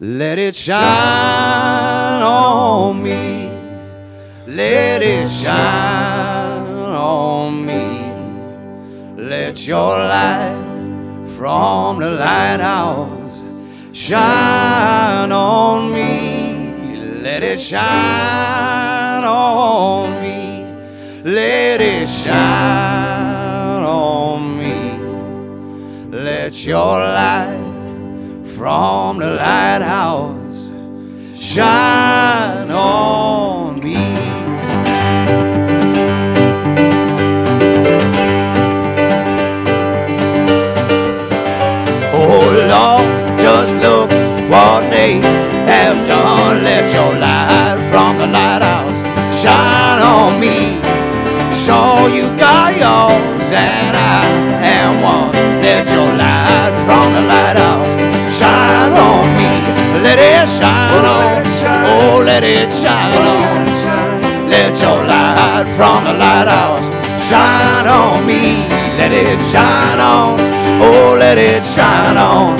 Let it shine on me. Let it shine on me. Let your light from the lighthouse shine on me. Let it shine on me. Let it shine on me. Let your light from the lighthouse shine on me. Oh Lord, just look what they have done. Let your light from the lighthouse shine on me. So you got yours and I am one. Let your light from the lighthouse shine on me. Let it shine on. Oh, let it shine on. Let your light from the lighthouse shine on me. Let it shine on. Oh, let it shine on.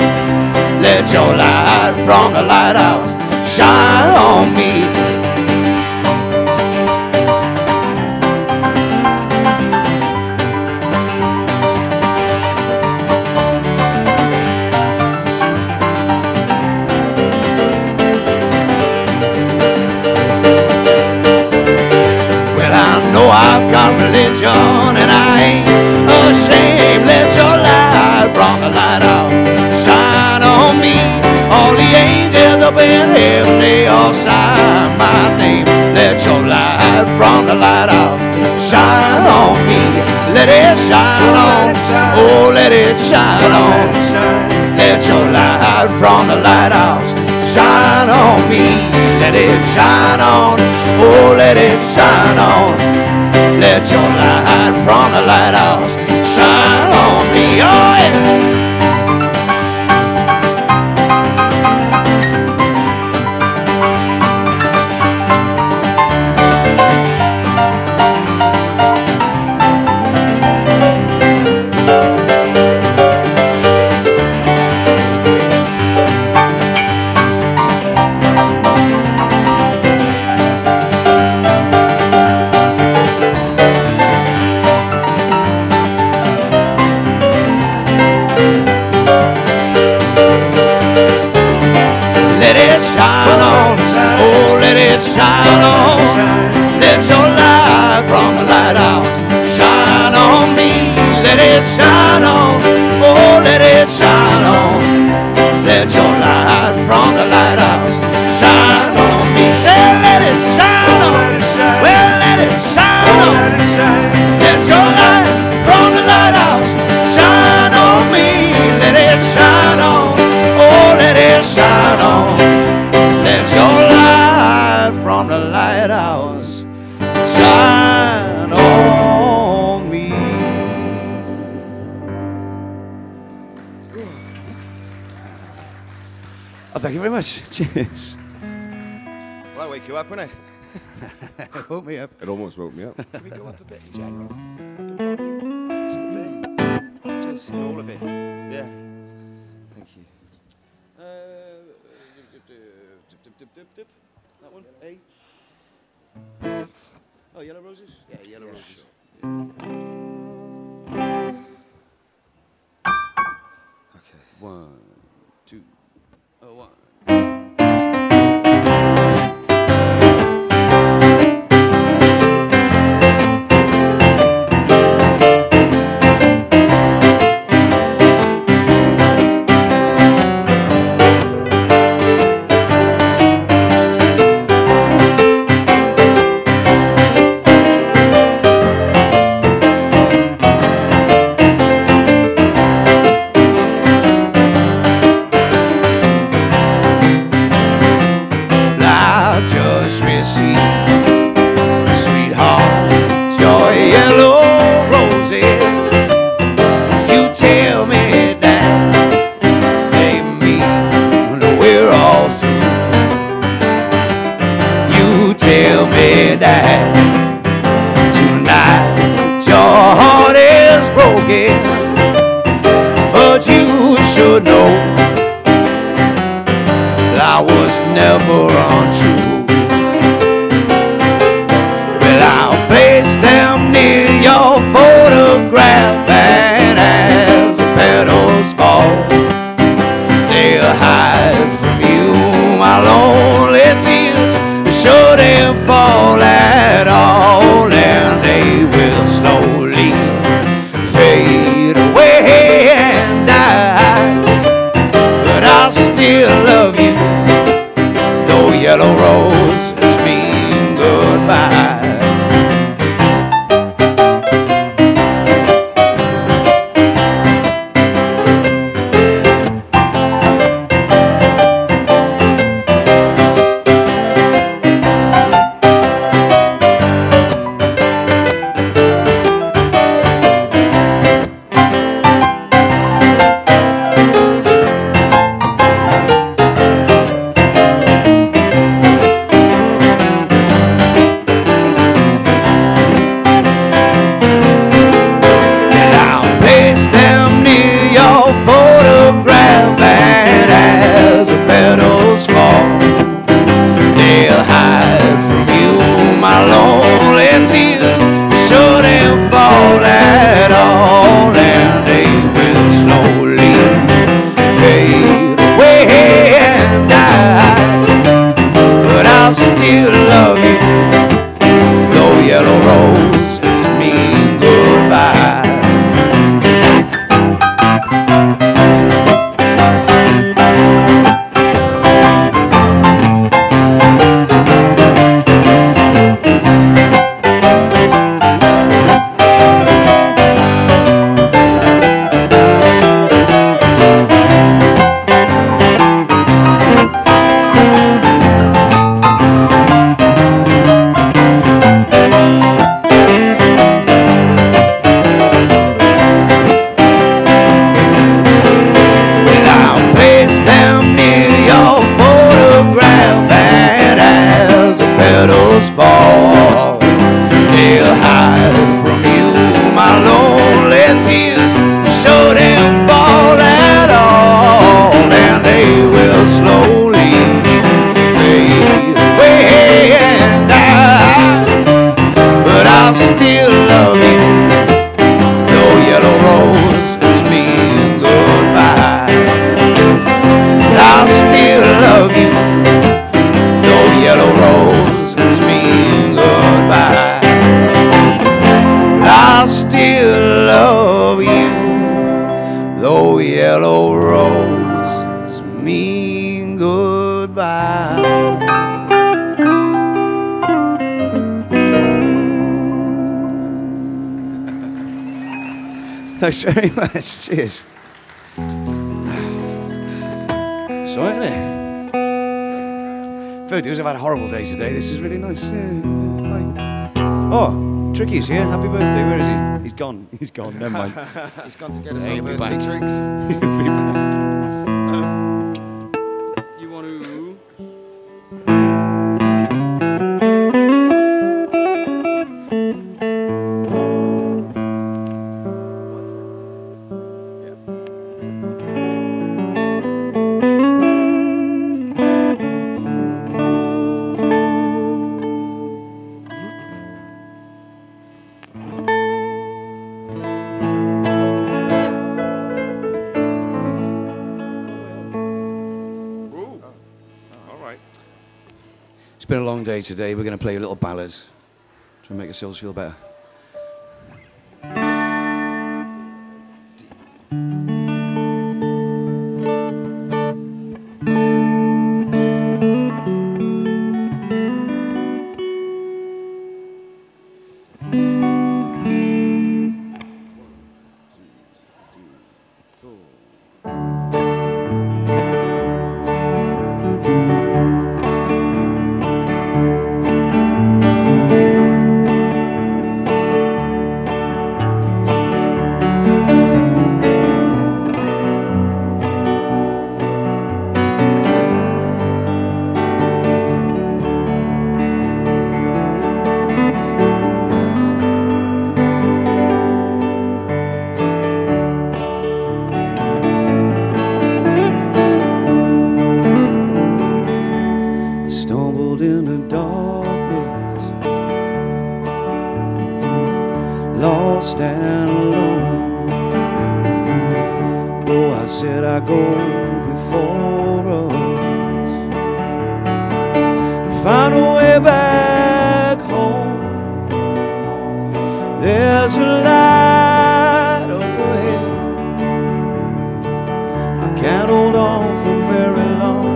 Let your light from the lighthouse shine on me. I've got religion and I ain't ashamed. Let your light from the lighthouse shine on me. All the angels up in heaven, they all sign my name. Let your light from the lighthouse shine on me. Let it shine on. Oh, let it shine on. Let your light from the lighthouse shine on me. Let it shine on. Oh, let it shine on. Let your light from the lighthouse shine on me. Oh, yeah. Shine on, let your light from the lighthouse shine on me. Let it shine on, oh, let it shine on. Let your light from the lighthouse shine on me. Say, let it shine on, well, let it shine on. Let your light from the lighthouse shine on me. Let it shine on, oh, let it shine on. Let your light from the lighthouse shine on me. Oh, thank you very much. Cheers. Well, that wake you up, innit? It woke me up. It almost woke me up. Can we go up a bit in general? Just a bit. Just all of it. Yeah. Thank you. That one, A. Oh, Yellow Roses? Yeah, Yellow Roses. Sure. Okay. 1, 2, 1. never untrue. Well, I'll place them near your photograph, and as the petals fall, they'll hide from you my lonely tears. Should they fall at all, and they will slowly fade away and die. But I'll still love you, though yellow roses mean goodbye. Thanks very much. Cheers. Sorry, isn't it? Photos, I've had a horrible day today. This is really nice. Yeah. Hi. Oh, Tricky's here. Happy birthday. Where is he? He's gone. He's gone. Never mind. He's gone to get us He'll our be birthday back. drinks. He'll be back. You want to? It's been a long day today. We're going to play a little ballad to make ourselves feel better. lost and alone. Though I said I'd go before us to find a way back home. There's a light up ahead. I can't hold on for very long.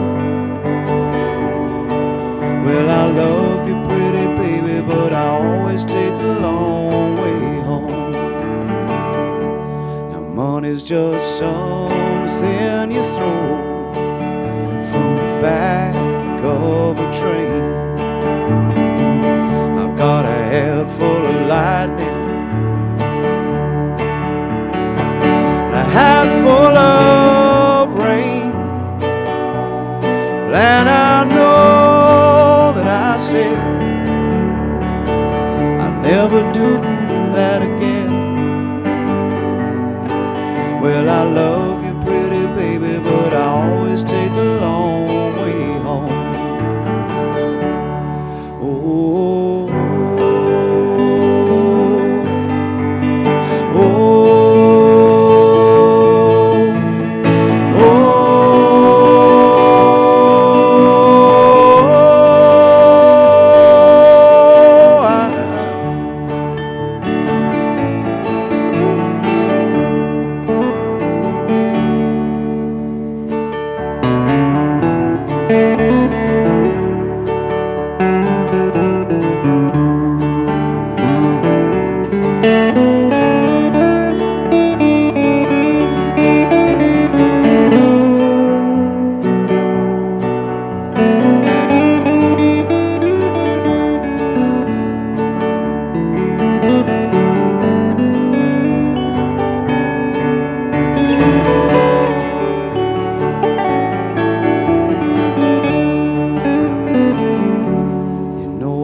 Well, I love you, pretty baby, but I always take the long way home. Now money's just something you throw from the back of a train. I've got a head full of lightning, a hat full of rain, and I know that I said I'll never do that again. Well, I love you, pretty baby, but I always take the long way home. Oh, oh, oh,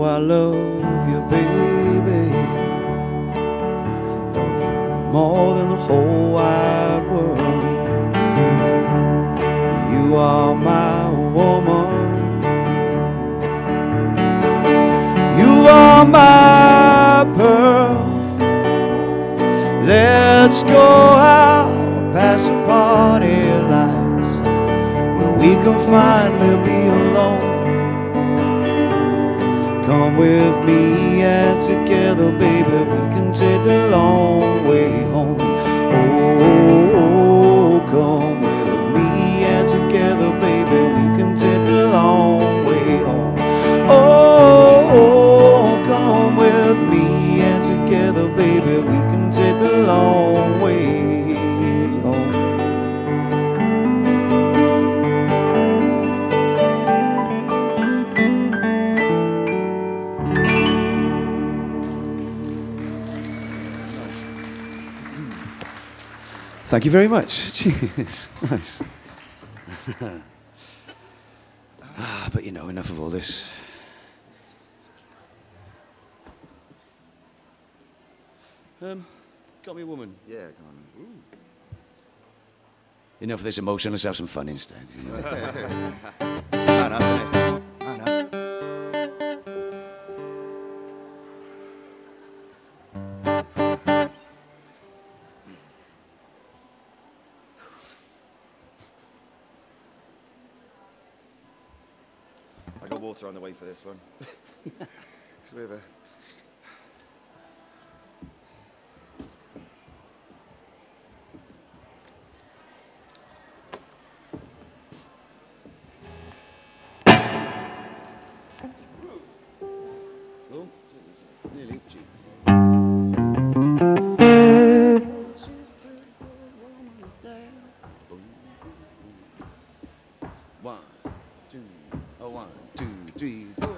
I love you, baby. Love you more than the whole wide world. You are my woman. You are my pearl. Let's go out past the party lights where we can finally be alone. Come with me and together, baby, we can take the long way home. Oh, come with me and together, baby, we can take the long way home. Oh, come with me and together, baby, we can take the long way home. Thank you very much. Cheers. Nice. But you know, enough of all this. Got me a woman. Yeah, come on. Ooh. Enough of this emotion, let's have some fun instead. Man up, innit? Man up. I got water on the way for this one. It's a bit of a... Oh, nearly. One, two, oh, 1, 2, 3, 4.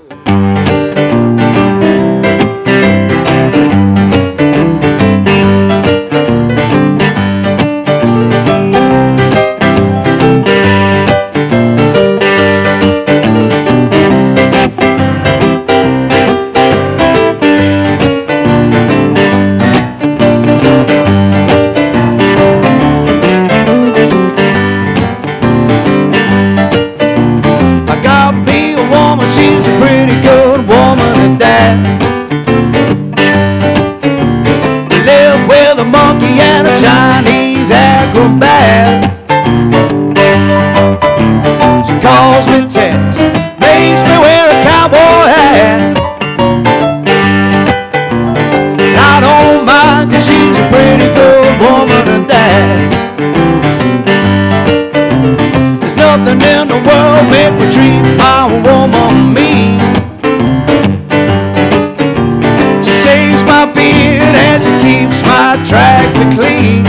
my beard and she keeps my tractor clean.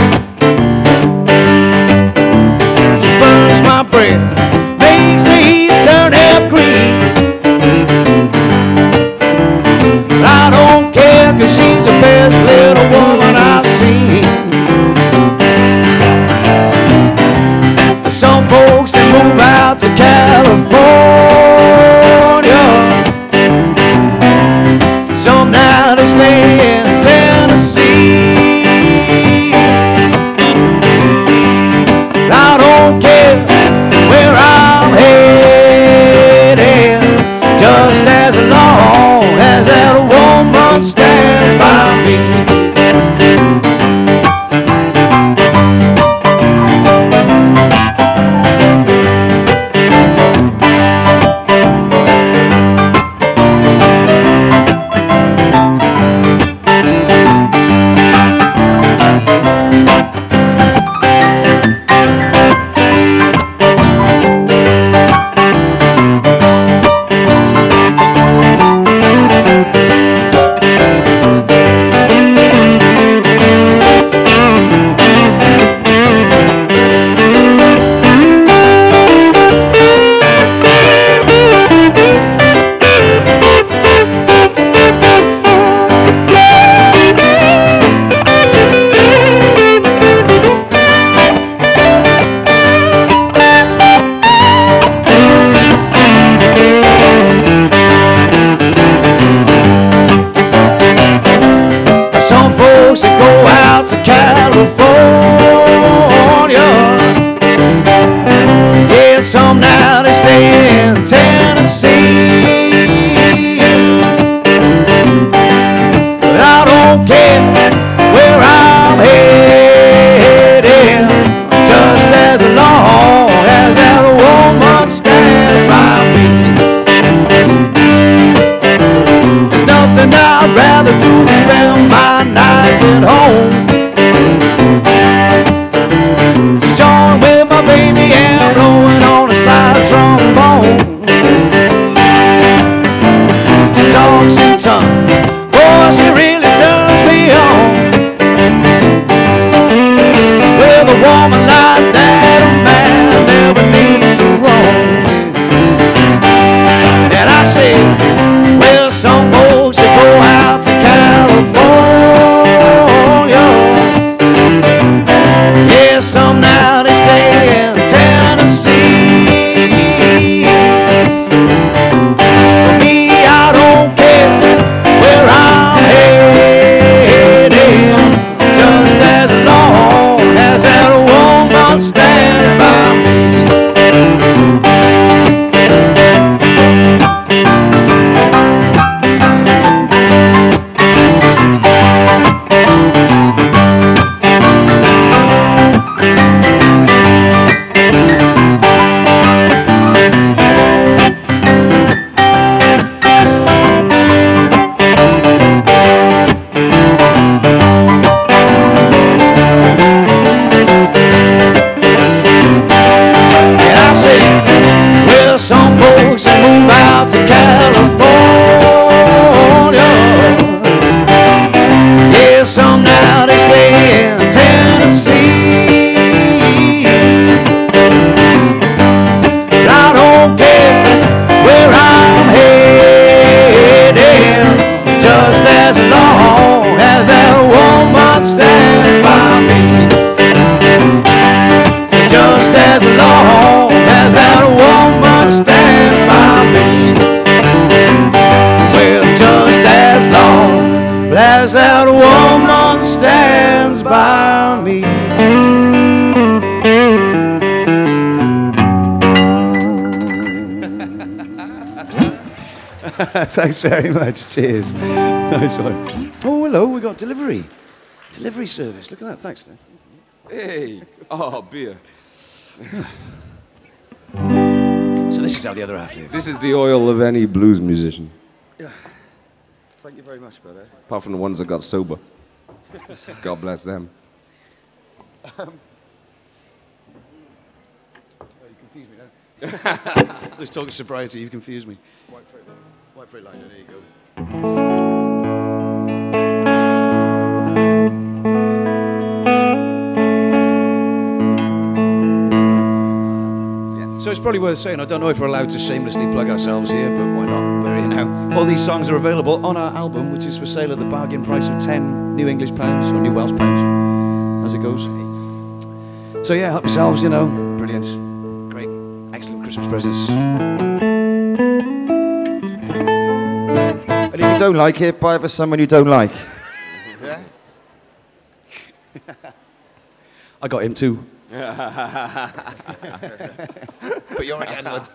She burns my bread, makes me turn up green. But I don't care, 'cause she's the best little woman I've seen. Some folks, they move out to California. Some now they stay in Tennessee. I don't care where I'm headed, just as long as that woman stands by me. Some now they stay in Tennessee. But I don't care where I'm headed, just as long as that woman stands by me. There's nothing I'd rather do than spend my nights at home. Just join with my baby and blowing on a slide trombone. She talks in tongues, boy, she really turns me on. With a woman like that, a man never needs to roam. And I say, well, some folks that go out to California, yeah, some now they stay in Tennessee. For me, I don't care where I'm headed, just as long as that woman stands by me. Some folks that move out to California, yeah, some now they stay in Tennessee. But I don't care where I'm headed, just as long as that woman stands by me. So just as long as that woman stands by me, well, just as long as that woman stands by me. Thanks very much. Cheers. Nice one. Oh, hello. We got delivery service. Look at that. Thanks, Steve. Hey, oh, beer. So this is how the other half live. This is the oil of any blues musician, Yeah. Thank you very much, brother. apart from the ones that got sober. God bless them. You confuse me now. Let's talk of sobriety. You confuse me. White Freight Liner, there you go. So it's probably worth saying, I don't know if we're allowed to shamelessly plug ourselves here, but why not? We're here now. All these songs are available on our album, which is for sale at the bargain price of 10 new English pounds, or new Welsh pounds, as it goes. So yeah, help yourselves, you know. Brilliant. Great. Excellent Christmas presents. And if you don't like it, buy it for someone you don't like. Yeah? I got him too. But you're an Edward.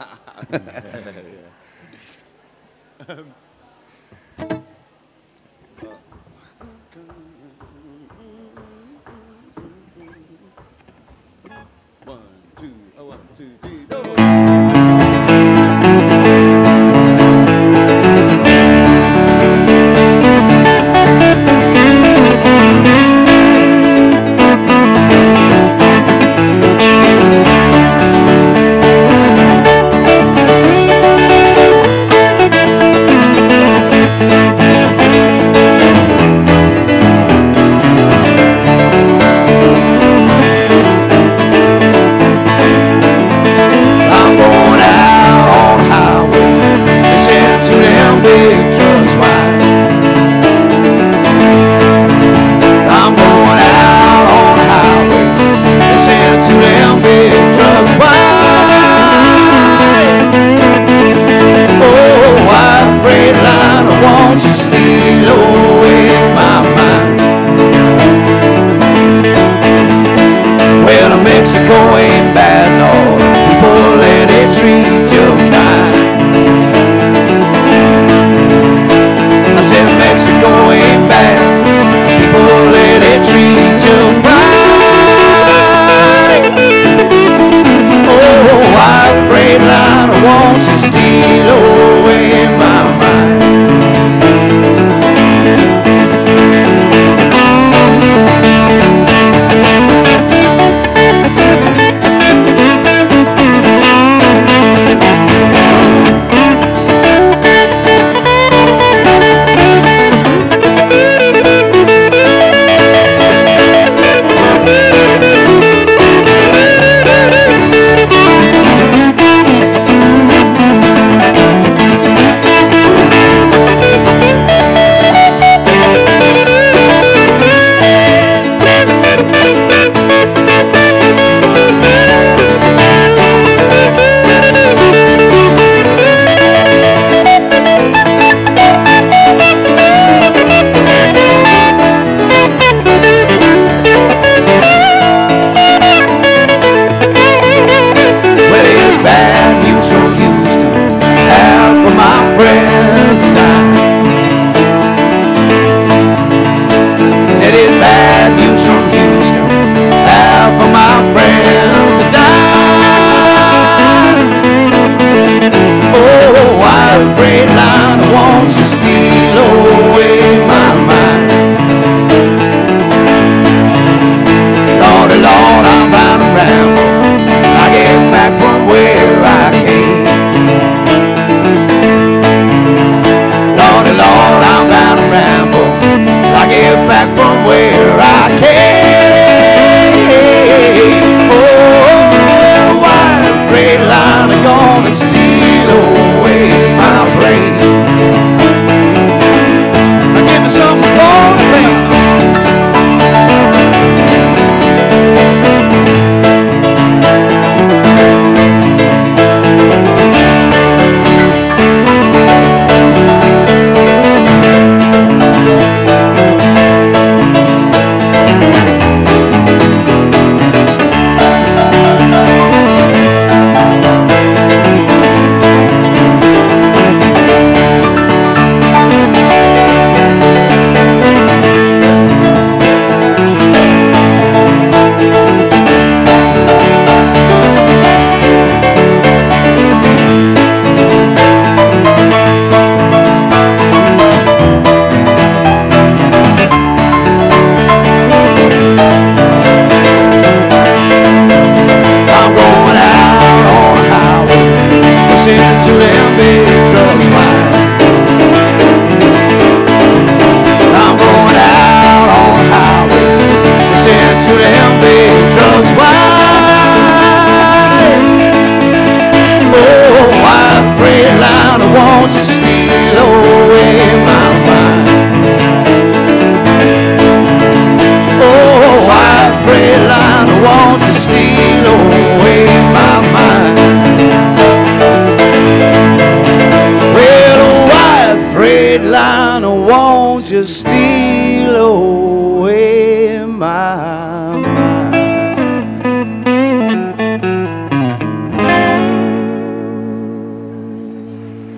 to steal away my mind.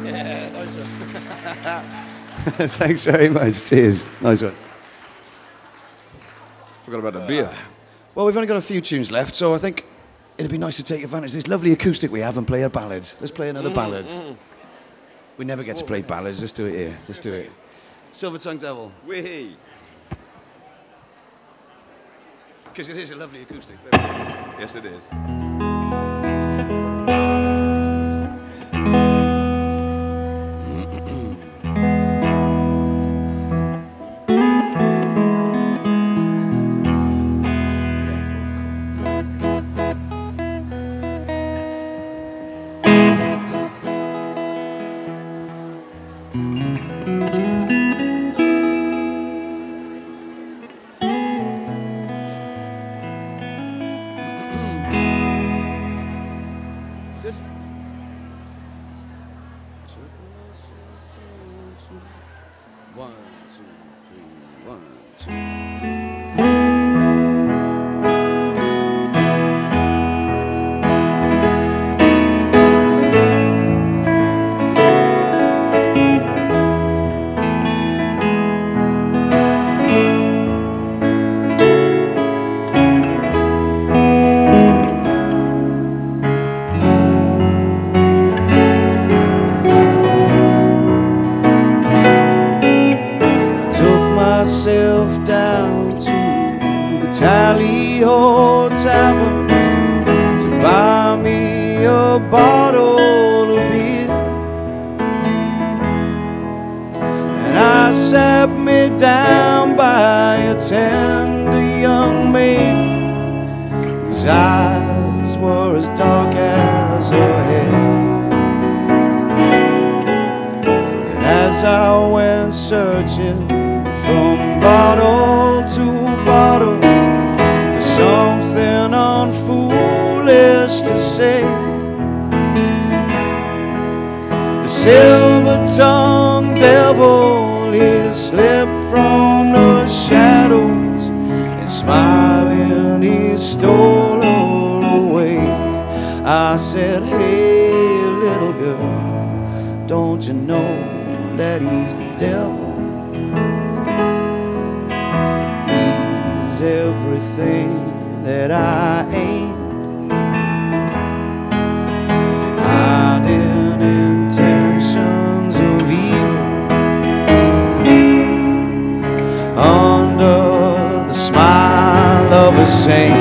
Yeah, nice one. Thanks very much. Cheers. Nice one. Forgot about the beer. Well, we've only got a few tunes left, so I think it'd be nice to take advantage of this lovely acoustic we have and play a ballad. Let's play another ballad. We never get to play ballads. Let's do it here. Let's do it. Silver Tongue Devil. Wee. Because it is a lovely acoustic. Yes, it is. Myself down to the Tally-Ho Tavern to buy me a bottle of beer, and I sat me down by a tender young maid whose eyes were as dark as her hair. And as I went searching from bottle to bottle for something unfoolish to say, the silver-tongued devil, he slipped from the shadows, and smiling he stole her away. I said, hey little girl, don't you know that he's the devil? Everything that I ain't, hiding intentions of evil under the smile of a saint,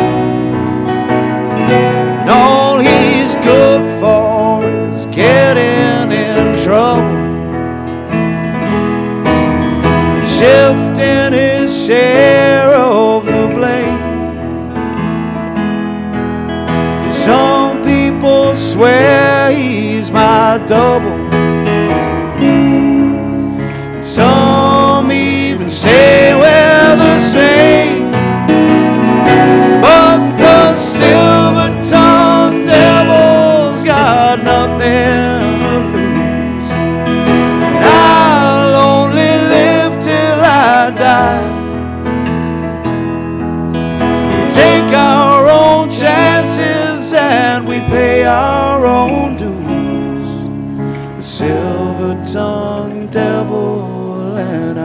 and all he's good for is getting in trouble, shifting his share of the blame. Some people swear he's my double, some even say we're the same, but the silver-tongued devil's got nothing to lose, and I'll only live till I die. Take our own chances and we pay our own dues, the silver-tongued devil and I.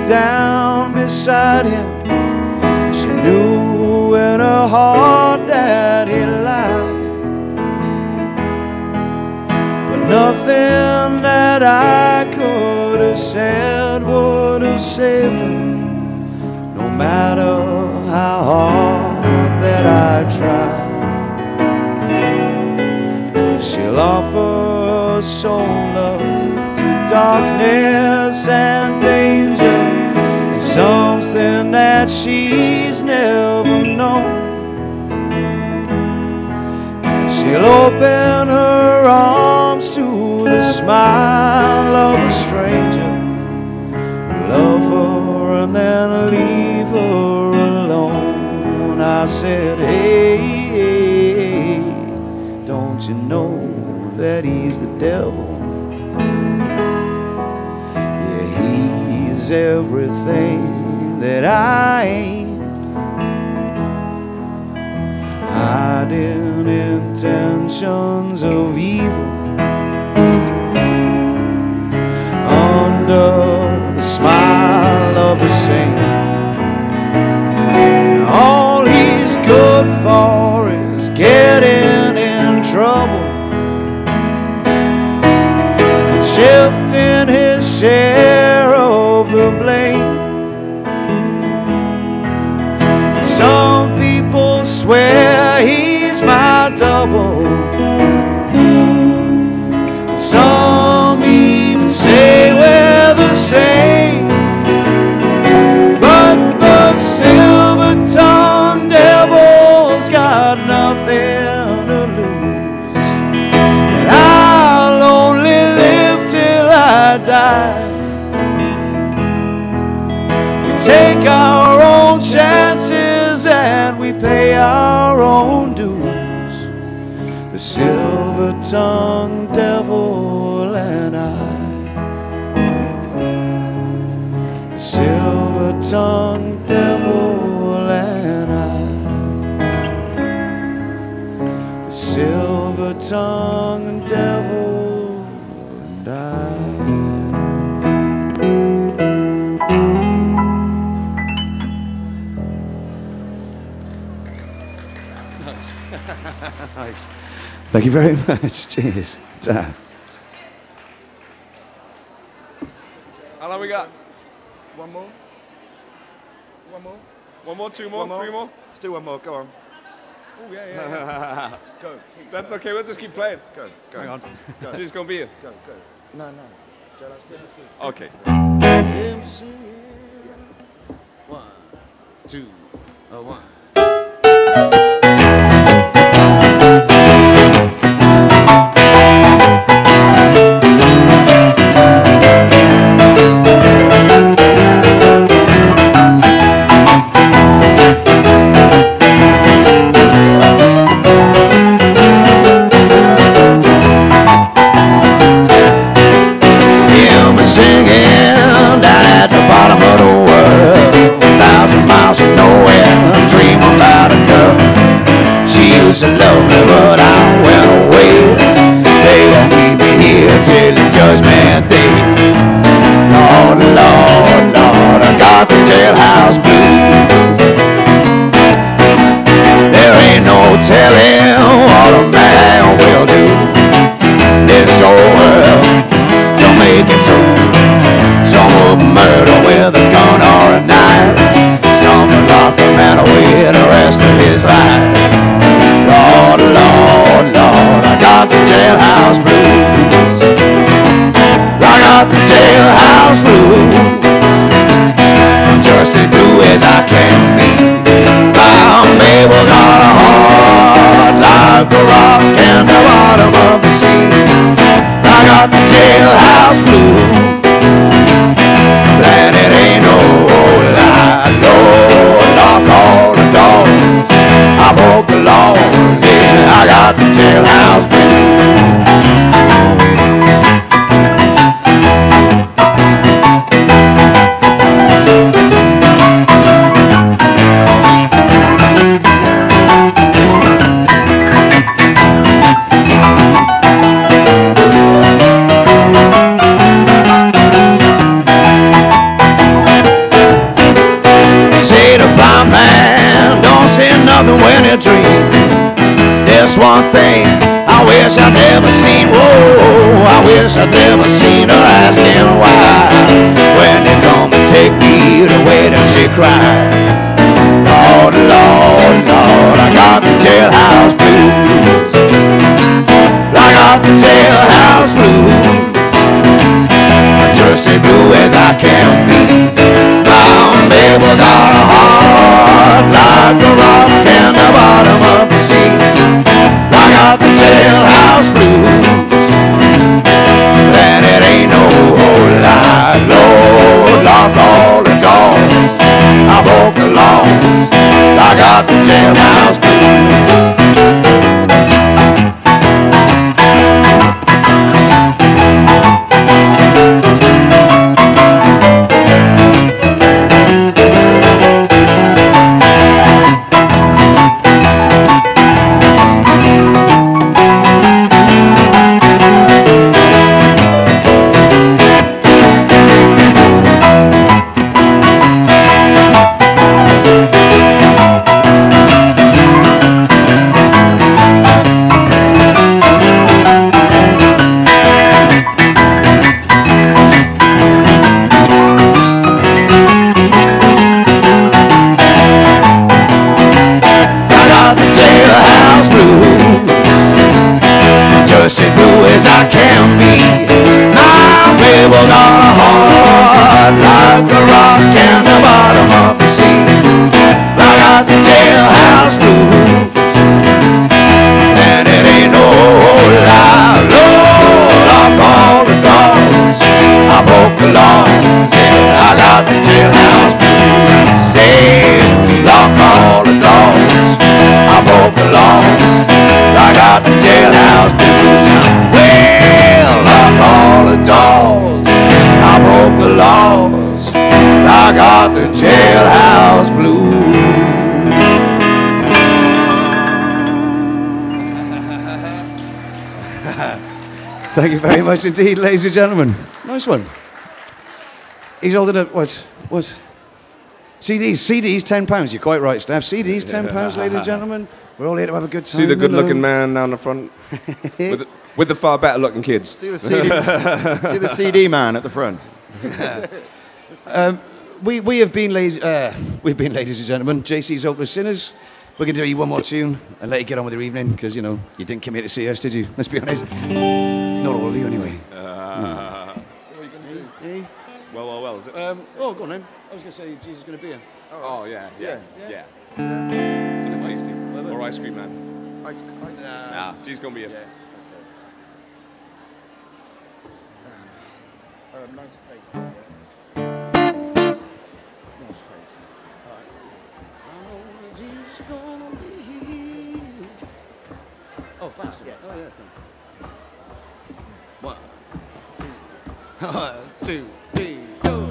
Down beside him, she knew in her heart that he lied, but nothing that I could have said would have saved her, no matter how hard that I tried, 'cause she'll offer her soul love darkness and danger is something that she's never known. And she'll open her arms to the smile of a stranger, love her and then leave her alone. I said, hey, don't you know that he's the devil? Yeah, he's everything that I ain't, hiding intentions of evil under the smile of a saint. All he's good for is getting in trouble, shifting his share of the blame. Some people swear he's my double, some even say we're the same. But the silver-tongued devil's got nothing to lose, and I'll only live till I die. We take our own chances and we pay our own dues, the silver-tongued devil and I. The silver-tongued devil and I. The silver-tongued devil and I. Nice. Thank you very much. Cheers. Ta. How long we got? One more? One more? One more, two more, One more? three more? Let's do one more, go on. Oh, yeah. Go. That's okay, we'll just keep playing. Go. Hang on. Go. She's gonna be here. Go. No. Okay. One, two, one. Used to love me, but I went away. They gon' keep me here till the judgment day. Lord, Lord, Lord, I got the jailhouse blues. There ain't no telling what a man will do. This old world to make it so. Some will murder with a gun or a knife. Some will lock a man away the rest of his life. Lord, Lord, Lord, I got the jailhouse blues. I got the jailhouse blues. I'm just as blue as I can be. My Mabel got a heart like a rock in the bottom of the sea. I got the jailhouse blues, and it ain't no lie. Lord, lock all the doors. I broke the law, yeah, I got the jailhouse blues. Say the blind man don't see nothing when you dream. There's one thing I wish I'd never seen. Whoa, I wish I'd never seen her asking why. When they come to take me the way that she cried. Lord, Lord, Lord, I got the jailhouse blues. I got the jailhouse blues. can be. My baby got a heart like a rock in the bottom of the sea. I got the jailhouse blues, and it ain't no whole lot. Lord, lock all the doors. I broke the laws. I got the jailhouse blues. Just as blue as I can be. My baby got a heart like a rock in the bottom of the sea. I got the jailhouse blues, and it ain't no whole lot. Lord, lock all the doors. I broke the laws, yeah, I got the jailhouse blues. I say, lock all the doors. I broke the laws. I got the jailhouse blues. Well, lock all the doors. I broke the laws. I got the jailhouse blues. Thank you very much indeed, ladies and gentlemen. Nice one. He's holding up, what? CDs, £10. You're quite right, Steph. CDs, £10, ladies and gentlemen. We're all here to have a good time. See the good-looking man down the front with the far better-looking kids. See the CD, see the CD man at the front. We've been ladies and gentlemen, JC's Hopeless Sinners. We're going to do you one more tune and let you get on with your evening, because, you know, you didn't come here to see us, did you? Let's be honest. Not all of you, anyway. What are you going to do? Well, is it? Oh, go on then. I was going to say, Jesus is going to be here. Oh, yeah. Yeah. Something tasty. Or ice cream, man. Ice. Nah, she's going to be here. Nice place. Nice place. Oh, fast. Yeah, oh, yeah. 1, 2, 3, go.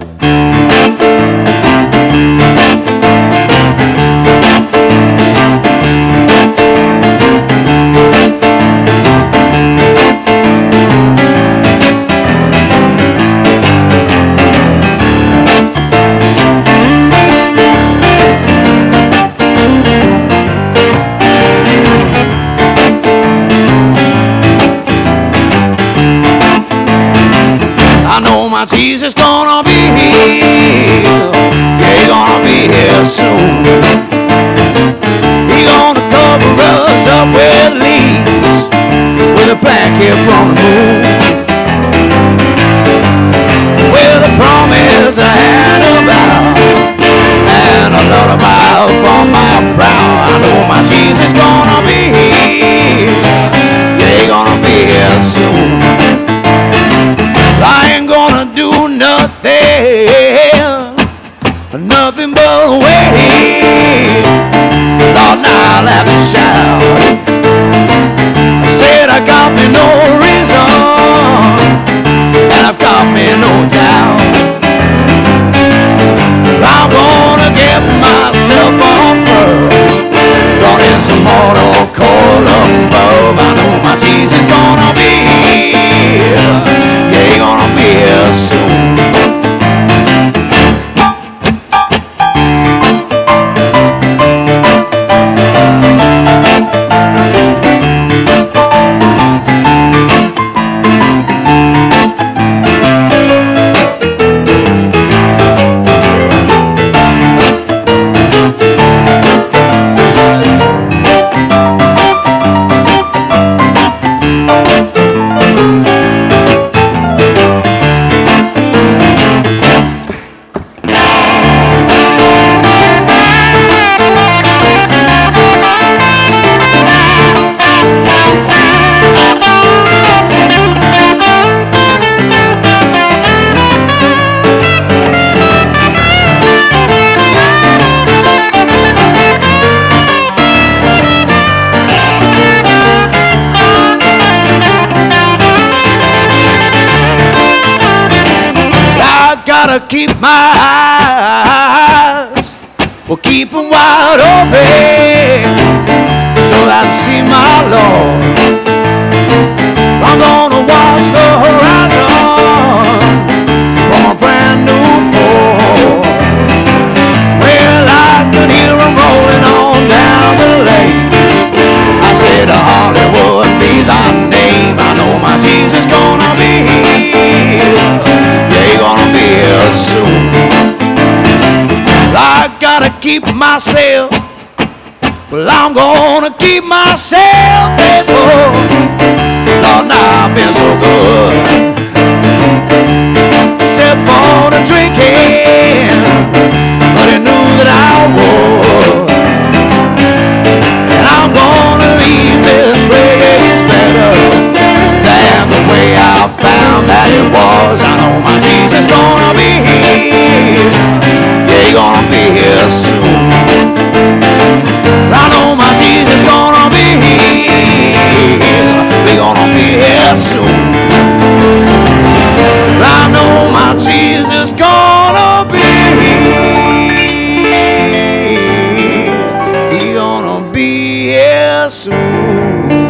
I know my Jesus gonna be here. Yeah, he gonna be here soon. He gonna cover us up with leaves, with a blanket from the moon, with a promise I had about, and a lullaby from my brow. I know my Jesus gonna be here. Yeah, he gonna be here soon. I ain't gonna do nothing but wait. Lord, now I'll have to shout. I said I got me no reason, and I've got me no doubt. I'm gonna get myself on first, thrown in some mortal coil above. I know my Jesus gonna be here. Yeah, he gonna be here soon. gotta keep my eyes, well, keep them wide open so I can see my Lord. I'm gonna watch the horizon from a brand new Ford. Well, I can hear them rolling on down the lane. I said, Hollywood be thy name. I know my Jesus gonna be here. Yeah, he gonna be here soon. I gotta keep myself, well, I'm gonna keep myself faithful. Lord, now I've been so good, except for the drinking, but he knew that I would. And I'm gonna leave this place better than the way I found that it was. I know my Jesus gonna be here. Yeah, he gonna be here soon. I know my Jesus gonna be here. He gonna be here soon. I know my Jesus gonna be here. He gonna be here soon.